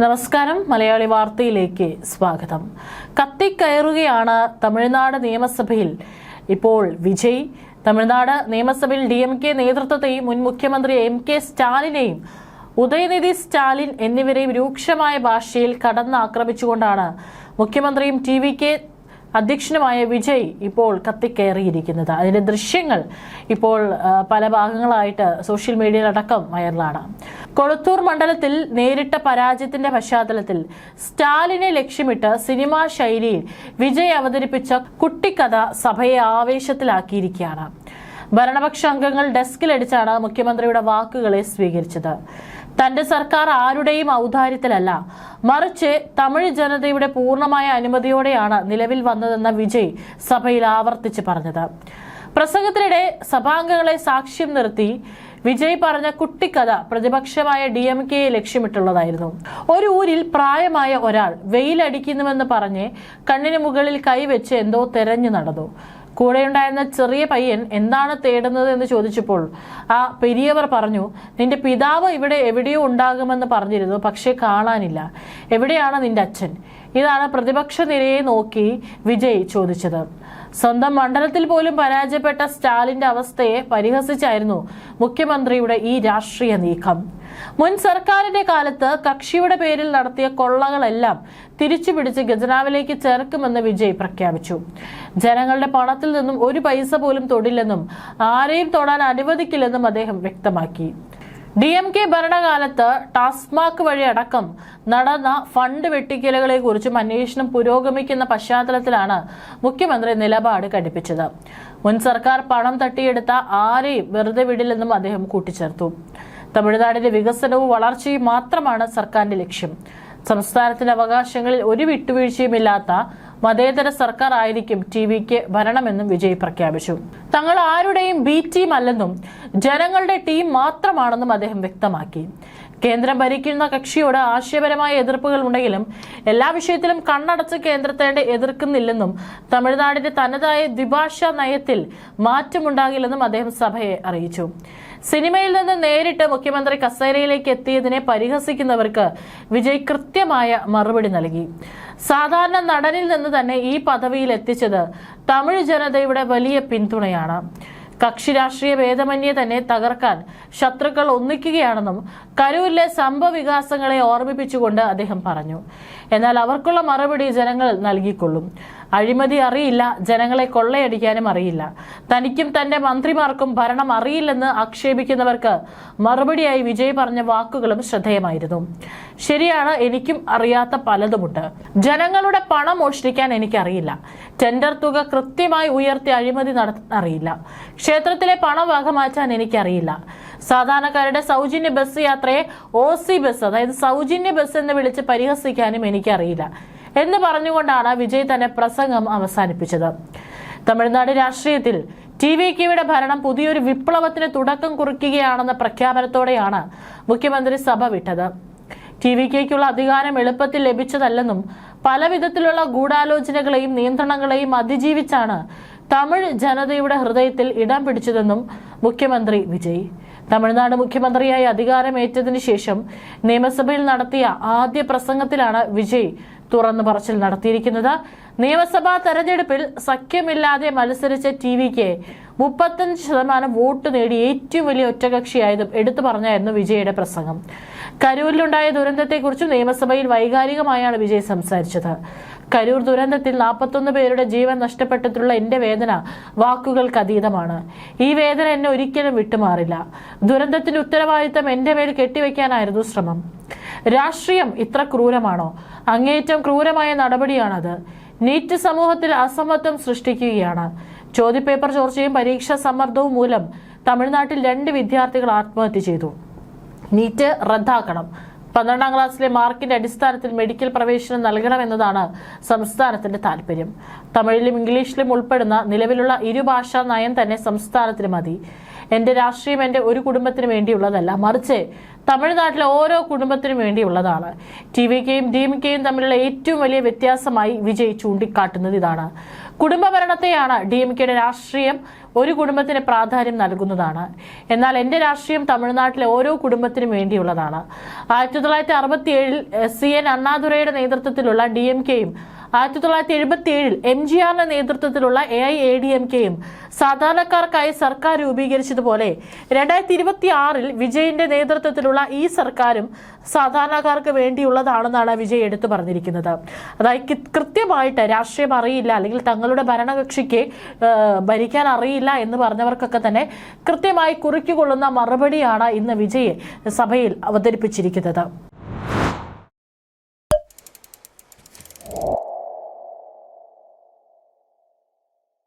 നമസ്കാരം. മലയാളി വാർത്തയിലേക്ക് സ്വാഗതം. കത്തിക്കയറുകയാണ് തമിഴ്നാട് നിയമസഭയിൽ. ഇപ്പോൾ വിജയ് തമിഴ്നാട് നിയമസഭയിൽ DMK നേതൃത്വത്തെയും മുൻ മുഖ്യമന്ത്രി MK സ്റ്റാലിനെയും ഉദയനിധി സ്റ്റാലിൻ എന്നിവരെയും രൂക്ഷമായ ഭാഷയിൽ കടന്നാക്രമിച്ചുകൊണ്ടാണ് മുഖ്യമന്ത്രിയും TVK അധ്യക്ഷനുമായ വിജയ് ഇപ്പോൾ കത്തിക്കയറിയിരിക്കുന്നത്. അതിന്റെ ദൃശ്യങ്ങൾ ഇപ്പോൾ പല ഭാഗങ്ങളായിട്ട് സോഷ്യൽ മീഡിയയിലടക്കം വൈറലാണ്. കൊളത്തൂർ മണ്ഡലത്തിൽ നേരിട്ട പരാജയത്തിന്റെ പശ്ചാത്തലത്തിൽ സ്റ്റാലിനെ ലക്ഷ്യമിട്ട് സിനിമാ ശൈലിയിൽ വിജയ് അവതരിപ്പിച്ച കുട്ടിക്കഥ സഭയെ ആവേശത്തിലാക്കിയിരിക്കുകയാണ്. ഭരണപക്ഷ അംഗങ്ങൾ ഡെസ്കിലടിച്ചാണ് മുഖ്യമന്ത്രിയുടെ വാക്കുകളെ സ്വീകരിച്ചത്. തന്റെ സർക്കാർ ആരുടെയും ഔദാര്യത്തിലല്ല, മറിച്ച് തമിഴ് ജനതയുടെ പൂർണ്ണമായ അനുമതിയോടെയാണ് നിലവിൽ വന്നതെന്ന വിജയ് സഭയിൽ ആവർത്തിച്ച് പറഞ്ഞത്. പ്രസംഗത്തിനിടെ സഭാംഗങ്ങളെ സാക്ഷ്യം നിർത്തി വിജയ് പറഞ്ഞ കുട്ടിക്കഥ പ്രതിപക്ഷമായ DMKയെ ലക്ഷ്യമിട്ടുള്ളതായിരുന്നു. ഒരു ഊരിൽ പ്രായമായ ഒരാൾ വെയിലടിക്കുന്നുവെന്ന് പറഞ്ഞ് കണ്ണിന് മുകളിൽ കൈവച്ച് എന്തോ തെരഞ്ഞു നടന്നു. കൂടെയുണ്ടായിരുന്ന ചെറിയ പയ്യൻ എന്താണ് തേടുന്നത് എന്ന് ചോദിച്ചപ്പോൾ ആ പെരിയവർ പറഞ്ഞു, നിന്റെ പിതാവ് ഇവിടെ എവിടെയോ ഉണ്ടാകുമെന്ന് പറഞ്ഞിരുന്നു, പക്ഷെ കാണാനില്ല. എവിടെയാണ് നിന്റെ അച്ഛൻ? ഇതാണ് പ്രതിപക്ഷ നിരയെ നോക്കി വിജയ് ചോദിച്ചത്. സ്വന്തം മണ്ഡലത്തിൽ പോലും പരാജയപ്പെട്ട സ്റ്റാലിന്റെ അവസ്ഥയെ പരിഹസിച്ചായിരുന്നു മുഖ്യമന്ത്രിയുടെ ഈ രാഷ്ട്രീയ നീക്കം. മുൻ സർക്കാരിന്റെ കാലത്ത് കക്ഷിയുടെ പേരിൽ നടത്തിയ കൊള്ളകളെല്ലാം തിരിച്ചുപിടിച്ച് ഖജനാവിലേക്ക് ചേർക്കുമെന്ന് വിജയ് പ്രഖ്യാപിച്ചു. ജനങ്ങളുടെ പണത്തിൽ നിന്നും ഒരു പൈസ പോലും തൊടില്ലെന്നും ആരെയും തൊടാൻ അനുവദിക്കില്ലെന്നും അദ്ദേഹം വ്യക്തമാക്കി. DMK ഭരണകാലത്ത് ടാസ്മാക് വഴി അടക്കം നടന്ന ഫണ്ട് വെട്ടിക്കലുകളെ കുറിച്ചും അന്വേഷണം പുരോഗമിക്കുന്ന പശ്ചാത്തലത്തിലാണ് മുഖ്യമന്ത്രി നിലപാട് കടുപ്പിച്ചത്. മുൻ സർക്കാർ പണം തട്ടിയെടുത്ത ആരെയും വെറുതെ വിടില്ലെന്നും അദ്ദേഹം കൂട്ടിച്ചേർത്തു. തമിഴ്നാടിന്റെ വികസനവും വളർച്ചയും മാത്രമാണ് സർക്കാരിന്റെ ലക്ഷ്യം. സംസ്ഥാനത്തിന്റെ അവകാശങ്ങളിൽ ഒരു വിട്ടുവീഴ്ചയുമില്ലാത്ത മതേതര സർക്കാർ ആയിരിക്കും TVK ഭരണമെന്നും വിജയ് പ്രഖ്യാപിച്ചു. തങ്ങൾ ആരുടെയും B ടീം അല്ലെന്നും ജനങ്ങളുടെ ടീം മാത്രമാണെന്നും അദ്ദേഹം വ്യക്തമാക്കി. കേന്ദ്രം ഭരിക്കുന്ന കക്ഷിയോട് ആശയപരമായ എതിർപ്പുകൾ ഉണ്ടെങ്കിലും എല്ലാ വിഷയത്തിലും കണ്ണടച്ച് കേന്ദ്രത്തെ എതിർക്കുന്നില്ലെന്നും തമിഴ്നാടിന്റെ തനതായ ദ്വിഭാഷാ നയത്തിൽ മാറ്റമുണ്ടാകില്ലെന്നും അദ്ദേഹം സഭയെ അറിയിച്ചു. സിനിമയിൽ നിന്ന് നേരിട്ട് മുഖ്യമന്ത്രി കസേരയിലേക്ക് എത്തിയതിനെ പരിഹസിക്കുന്നവർക്ക് വിജയ് കൃത്യമായ മറുപടി നൽകി. സാധാരണ നടനിൽ നിന്ന് തന്നെ ഈ പദവിയിൽ എത്തിച്ചത് തമിഴ് ജനതയുടെ വലിയ പിന്തുണയാണ്. കക്ഷി രാഷ്ട്രീയ ഭേദമന്യേ തന്നെ തകർക്കാൻ ശത്രുക്കൾ ഒന്നിക്കുകയാണെന്നും കരൂരിലെ സംഭവ വികാസങ്ങളെ ഓർമ്മിപ്പിച്ചുകൊണ്ട് അദ്ദേഹം പറഞ്ഞു. എന്നാൽ അവർക്കുള്ള മറുപടി ജനങ്ങൾ നൽകിക്കൊള്ളും. അഴിമതി അറിയില്ല, ജനങ്ങളെ കൊള്ളയടിക്കാനും അറിയില്ല. തനിക്കും തന്റെ മന്ത്രിമാർക്കും ഭരണം അറിയില്ലെന്ന് ആക്ഷേപിക്കുന്നവർക്ക് മറുപടിയായി വിജയ് പറഞ്ഞ വാക്കുകളും ശ്രദ്ധേയമായിരുന്നു. ശരിയാണ്, എനിക്കും അറിയാത്ത പലതുമുണ്ട്. ജനങ്ങളുടെ പണം മോഷ്ടിക്കാൻ എനിക്കറിയില്ല. ടെൻഡർ തുക കൃത്യമായി ഉയർത്തി അഴിമതി നടത്താൻ അറിയില്ല. ക്ഷേത്രത്തിലെ പണം വകമാറ്റാൻ എനിക്കറിയില്ല. സാധാരണക്കാരുടെ സൗജന്യ ബസ് യാത്രയെ OC ബസ്, അതായത് സൗജന്യ ബസ് എന്ന് വിളിച്ച് പരിഹസിക്കാനും എനിക്കറിയില്ല എന്ന് പറഞ്ഞുകൊണ്ടാണ് വിജയ് തന്നെ പ്രസംഗം അവസാനിപ്പിച്ചത്. തമിഴ്നാട് രാഷ്ട്രീയത്തിൽ TVKയുടെ ഭരണം പുതിയൊരു വിപ്ലവത്തിന് തുടക്കം കുറിക്കുകയാണെന്ന പ്രഖ്യാപനത്തോടെയാണ് മുഖ്യമന്ത്രി സഭ വിട്ടത്. TVKയ്ക്കുള്ള അധികാരം എളുപ്പത്തിൽ ലഭിച്ചതല്ലെന്നും പല വിധത്തിലുള്ള ഗൂഢാലോചനകളെയും നിയന്ത്രണങ്ങളെയും അതിജീവിച്ചാണ് തമിഴ് ജനതയുടെ ഹൃദയത്തിൽ ഇടം പിടിച്ചതെന്നും മുഖ്യമന്ത്രി വിജയ്. തമിഴ്നാട് മുഖ്യമന്ത്രിയായി അധികാരമേറ്റതിനു ശേഷം നിയമസഭയിൽ നടത്തിയ ആദ്യ പ്രസംഗത്തിലാണ് വിജയ് തുറന്നു പറച്ചിൽ നടത്തിയിരിക്കുന്നത്. നിയമസഭാ തെരഞ്ഞെടുപ്പിൽ സഖ്യമില്ലാതെ മത്സരിച്ച TVK 35% വോട്ട് നേടി ഏറ്റവും വലിയ ഒറ്റകക്ഷിയായതും എടുത്തു പറഞ്ഞായിരുന്നു വിജയുടെ പ്രസംഗം. കരൂരിലുണ്ടായ ദുരന്തത്തെക്കുറിച്ച് നിയമസഭയിൽ വൈകാരികമായാണ് വിജയ് സംസാരിച്ചത്. കരൂർ ദുരന്തത്തിൽ 41 പേരുടെ ജീവൻ നഷ്ടപ്പെട്ടിട്ടുള്ള എന്റെ വേദന വാക്കുകൾക്ക് അതീതമാണ്. ഈ വേദന എന്നെ ഒരിക്കലും വിട്ടുമാറില്ല. ദുരന്തത്തിന്റെ ഉത്തരവാദിത്തം എന്റെ മേൽ കെട്ടിവെക്കാനായിരുന്നു ശ്രമം. രാഷ്ട്രീയം ഇത്ര ക്രൂരമാണോ? അങ്ങേയറ്റം ക്രൂരമായ നടപടിയാണത്. നീറ്റ് സമൂഹത്തിൽ അസമത്വം സൃഷ്ടിക്കുകയാണ്. ചോദ്യപേപ്പർ ചോർച്ചയും പരീക്ഷാ സമ്മർദ്ദവും മൂലം തമിഴ്നാട്ടിൽ 2 വിദ്യാർത്ഥികൾ ആത്മഹത്യ ചെയ്തു. നീറ്റ് റദ്ദാക്കണം. 12ാം ക്ലാസ്സിലെ മാർക്കിന്റെ അടിസ്ഥാനത്തിൽ മെഡിക്കൽ പ്രവേശനം നൽകണമെന്നതാണ് സംസ്ഥാനത്തിന്റെ താല്പര്യം. തമിഴിലും ഇംഗ്ലീഷിലും ഉൾപ്പെടുന്ന നിലവിലുള്ള ഇരുഭാഷാ നയം തന്നെ സംസ്ഥാനത്തിന് മതി. എൻ്റെ രാഷ്ട്രീയം എൻ്റെ ഒരു കുടുംബത്തിന് വേണ്ടിയുള്ളതല്ല, മറിച്ച് തമിഴ്നാട്ടിലെ ഓരോ കുടുംബത്തിനും വേണ്ടിയുള്ളതാണ്. ടിവികെയും ഡിഎംകെയും തമ്മിലുള്ള ഏറ്റവും വലിയ വ്യത്യാസമായി വിജയ് ചൂണ്ടിക്കാട്ടുന്നത് ഇതാണ്. കുടുംബ ഭരണത്തെയാണ് ഡിഎംകെയുടെ രാഷ്ട്രീയം ഒരു കുടുംബത്തിന് പ്രാധാന്യം നൽകുന്നതാണ്. എന്നാൽ എൻ്റെ രാഷ്ട്രീയം തമിഴ്നാട്ടിലെ ഓരോ കുടുംബത്തിനും വേണ്ടിയുള്ളതാണ്. 1967 CN അണ്ണാദുരൈയുടെ നേതൃത്വത്തിലുള്ള ഡിഎംകെയും 1977 MGRന്റെ നേതൃത്വത്തിലുള്ള AIADMKയും സാധാരണക്കാർക്കായി സർക്കാർ രൂപീകരിച്ചതുപോലെ 2026 വിജയിന്റെ നേതൃത്വത്തിലുള്ള ഈ സർക്കാരും സാധാരണക്കാർക്ക് വേണ്ടിയുള്ളതാണെന്നാണ് വിജയ് എടുത്തു പറഞ്ഞിരിക്കുന്നത്. അതായത് കൃത്യമായിട്ട് രാഷ്ട്രീയം അറിയില്ല, അല്ലെങ്കിൽ തങ്ങളുടെ ഭരണകക്ഷിക്ക് ഭരിക്കാൻ അറിയില്ല എന്ന് പറഞ്ഞവർക്കൊക്കെ തന്നെ കൃത്യമായി കുറിക്കുകൊള്ളുന്ന മറുപടിയാണ് ഇന്ന് വിജയ് സഭയിൽ അവതരിപ്പിച്ചിരിക്കുന്നത്.